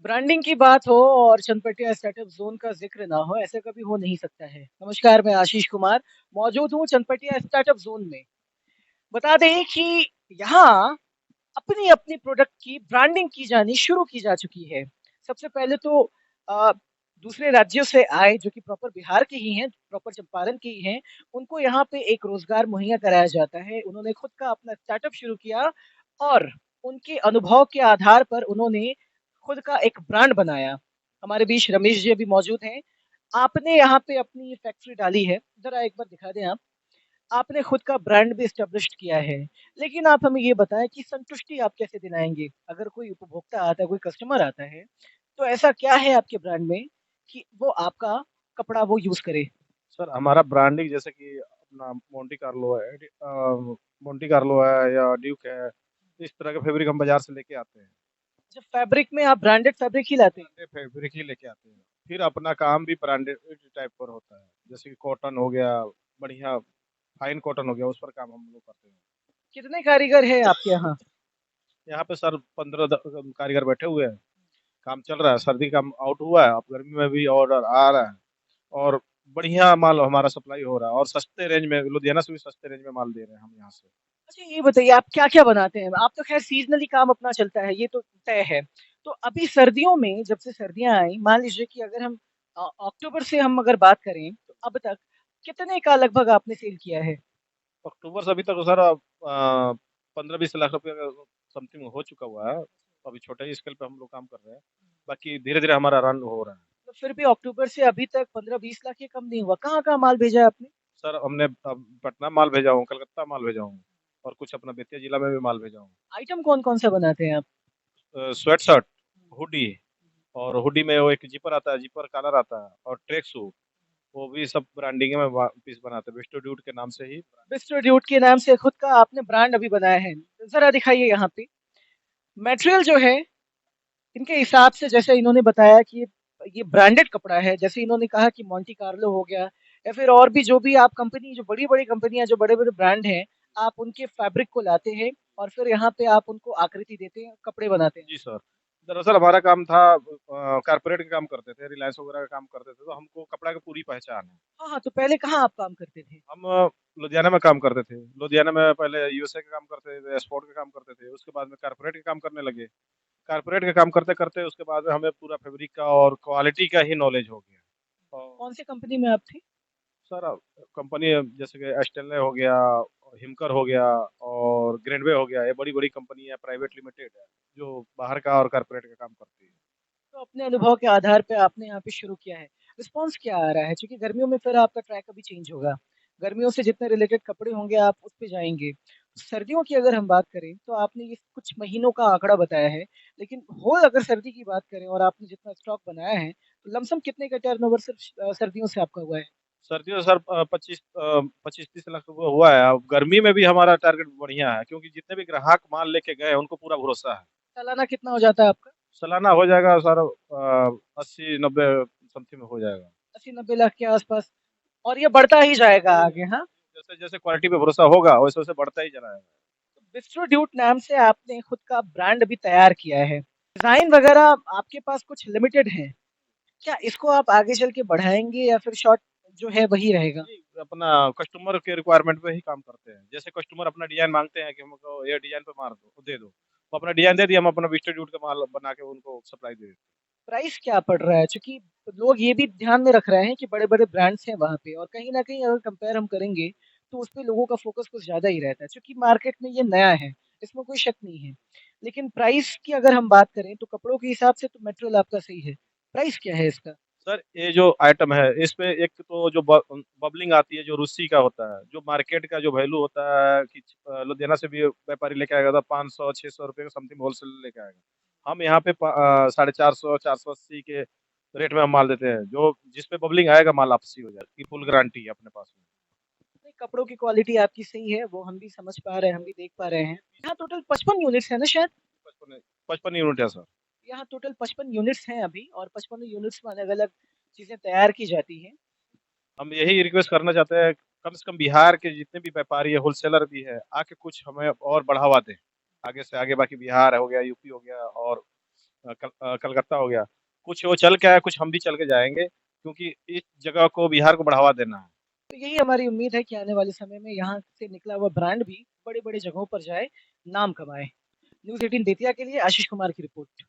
Branding की बात हो और चनपटिया स्टार्टअप जोन का जिक्र ना हो, ऐसा कभी हो नहीं सकता है। नमस्कार, मैं आशीष कुमार मौजूद हूँ चनपटिया स्टार्टअप जोन में। बता दें कि यहाँ अपनी अपनी प्रोडक्ट की ब्रांडिंग की जानी शुरू की जा चुकी है। सबसे पहले तो अ, दूसरे राज्यों से आए जो कि प्रॉपर बिहार के ही हैं, प्रॉपर चंपारण के ही हैं, उनको यहाँ पे एक रोजगार मुहैया कराया जाता है। उन्होंने खुद का अपना स्टार्टअप शुरू किया और उनके अनुभव के आधार पर उन्होंने खुद का एक ब्रांड बनाया। हमारे बीच रमेश जी अभी मौजूद हैं। आपने यहाँ पे अपनी फैक्ट्री डाली है, जरा एक बार दिखा दें आप। आपने खुद का ब्रांड भी एस्टेब्लिश किया है, लेकिन आप हमें ये बताएं कि संतुष्टि आप कैसे दिलाएंगे? अगर कोई उपभोक्ता आता है, कोई कस्टमर आता है, तो ऐसा क्या है आपके ब्रांड में कि वो आपका कपड़ा वो यूज करे? सर हमारा ब्रांडिंग जैसे कि अपना मोंटी कार्लो है या ड्यूक है। इस तरह के फैब्रिक हम बाजार से लेके आते हैं। जब फैब्रिक में आप ब्रांडेड फैब्रिक ही लाते हैं? ब्रांडेड फैब्रिक ही लेके आते हैं। फिर अपना काम भी ब्रांडेड टाइप पर होता है, जैसे कि कॉटन हो गया, बढ़िया फाइन कॉटन हो गया, उस पर काम हम लोग करते हैं। कितने कारीगर है आपके यहाँ? यहाँ पे सर 15 कारीगर बैठे हुए हैं। काम चल रहा है, सर्दी का आउट हुआ है, अब गर्मी में भी ऑर्डर आ रहा है। और बढ़िया माल हमारा सप्लाई हो रहा है, और सस्ते रेंज में, लुधियाना से भी सस्ते रेंज में माल दे रहे हैं हम यहाँ से। अच्छा, ये बताइए आप क्या क्या बनाते हैं? आप तो खैर सीजनली काम अपना चलता है, ये तो तय है। तो अभी सर्दियों में जब से सर्दियां आई, मान लीजिए कि अगर हम अक्टूबर से हम अगर बात करें तो अब तक कितने का लगभग आपने सेल किया है? अक्टूबर से अभी तक सर 15-20 लाख रुपए का समथिंग हो चुका हुआ है। अभी छोटे ही स्केल पे हम लोग काम कर रहे हैं, बाकी धीरे धीरे हमारा रन हो रहा है। तो फिर भी अक्टूबर से अभी तक 15-20 लाख ये कम नहीं हुआ। कहाँ कहाँ माल भेजा है आपने? सर हमने पटना माल भेजा हूँ, कलकत्ता माल भेजा हूँ, और कुछ अपना बेतिया जिला में भी माल भेजा हूँ। आइटम कौन कौन सा बनाते हैं आप? स्वेट शर्ट, हुडी, और हुडी में वो एक जीपर आता है, जीपर कॉलर आता है, और ट्रैक सूट, वो भी सब ब्रांडिंग में पीस बनाते हैं, विस्टो ड्यूट के नाम से ही। मिस्टर ड्यूट के नाम से खुद का आपने ब्रांड अभी बनाया है। जरा दिखाइए यहाँ पे। मटेरियल जो है, इनके हिसाब से जैसे इन्होंने बताया कि ये ब्रांडेड कपड़ा है, जैसे इन्होंने कहा कि मोंटी कार्लो हो गया या फिर और भी जो भी आप कंपनी, जो बड़ी बड़ी कंपनियां, जो बड़े बड़े ब्रांड हैं, आप उनके फैब्रिक को लाते हैं और फिर यहाँ पे आप उनको आकृति देते हैं, कपड़े बनाते हैं। जी सर। दरअसल हमारा काम था, कारपोरेट का काम करते थे, रिलायंस वगैरह का काम करते थे, तो हमको कपड़ा की पूरी पहचान है। हाँ हाँ, तो पहले कहाँ आप काम करते थे? हम लुधियाना में काम करते थे। लुधियाना में पहले यूएसए का काम करते थे, एक्सपोर्ट का काम करते थे, उसके बाद में कारपोरेट का काम करने लगे। कारपोरेट का काम करते करते उसके बाद में हमें पूरा फैब्रिक का और क्वालिटी का ही नॉलेज हो गया। और कौन सी कंपनी में आप थे? सर कंपनी जैसे कि स्टेनले हो गया, हिमकर हो गया, और ग्रैंडवे हो गया, ये बड़ी बड़ी कंपनी है, प्राइवेट लिमिटेड है, जो बाहर का और कारपोरेट का काम करती है। तो अपने अनुभव के आधार पे आपने यहाँ पे शुरू किया है। रिस्पॉन्स क्या आ रहा है? क्योंकि गर्मियों में फिर आपका ट्रैक अभी चेंज होगा। गर्मियों से जितने रिलेटेड कपड़े होंगे आप उस पे जाएंगे। सर्दियों की अगर हम बात करें तो आपने ये कुछ महीनों का आंकड़ा बताया है, लेकिन होल अगर सर्दी की बात करें और आपने जितना स्टॉक बनाया है, तो लमसम कितने का टर्नओवर सिर्फ सर्दियों से आपका हुआ है? सर्दियों सर 25-30 लाख रुपए हुआ है। अब गर्मी में भी हमारा टारगेट बढ़िया है, क्योंकि जितने भी ग्राहक माल लेके गए उनको पूरा भरोसा है। सालाना कितना हो जाता है आपका? सालाना हो जाएगा सर 80-90 समथिंग में हो जाएगा। 80-90 लाख के आसपास। और ये बढ़ता ही जाएगा आगे, हाँ? जैसे जैसे क्वालिटी पे भरोसा होगा वैसे वैसे बढ़ता ही चला जाएगा। बिस्ट्रो ड्यूट नाम से आपने खुद का ब्रांड भी तैयार किया है। डिजाइन वगैरह आपके पास कुछ लिमिटेड है? क्या इसको आप आगे चल के बढ़ाएंगे या फिर शॉर्ट जो है वही रहेगा? जी, अपना कस्टमर के रिक्वायरमेंट पे ही काम करते हैं। जैसे कस्टमर अपना डिजाइन मांगते हैं कि हमको ये डिजाइन पे मार दो, दे दो, तो अपना डिजाइन दे दिया, हम अपना विस्टोड्यूट का माल बना के उनको सप्लाई दे देते प्राइस क्या पड़ रहा है? क्योंकि लोग ये भी ध्यान में रख रहे हैं कि बड़े बड़े ब्रांड्स हैं वहां पे, और कहीं ना कहीं अगर कंपेयर हम करेंगे तो उस पे लोगों का फोकस कुछ ज्यादा ही रहता है, क्योंकि मार्केट में ये नया है, इसमें कोई शक नहीं है। लेकिन प्राइस की अगर हम बात करें तो कपड़ों के हिसाब से तो मेटेरियल आपका सही है। प्राइस क्या है इसका? हैं। सर ये जो आइटम है, इस पे एक तो जो बबलिंग आती है, जो रुस्सी का होता है, जो मार्केट का जो वैल्यू होता है कि लुधियाना से भी व्यापारी लेके आएगा तो 500-600 रुपये का समथिंग होलसेल लेके आएगा। हम यहाँ पे 450-480 के रेट में हम माल देते हैं। जो जिस पे बबलिंग आएगा माल आपसी हो जाएगा, की फुल गारंटी है अपने पास में। नहीं, कपड़ों की क्वालिटी आपकी सही है, वो हम भी समझ पा रहे हैं, हम भी देख पा रहे हैं। यहाँ टोटल 55 यूनिट्स है ना शायद? 55 यूनिट है सर। यहाँ टोटल 55 यूनिट्स हैं अभी, और 55 यूनिट्स में अलग अलग चीजें तैयार की जाती हैं। हम यही रिक्वेस्ट करना चाहते हैं, कम से कम बिहार के जितने भी व्यापारी है, होलसेलर भी है, आके कुछ हमें और बढ़ावा दें। आगे से आगे बाकी बिहार हो गया, यूपी हो गया, और कलकत्ता हो गया। कुछ वो चल के आए, कुछ हम भी चल के जाएँगे, क्योंकि इस जगह को बिहार को बढ़ावा देना है। तो यही हमारी उम्मीद है कि आने वाले समय में यहाँ से निकला हुआ ब्रांड भी बड़े-बड़े जगहों पर जाए, नाम कमाए। न्यूज़ 18 बेतिया के लिए आशीष कुमार की रिपोर्ट।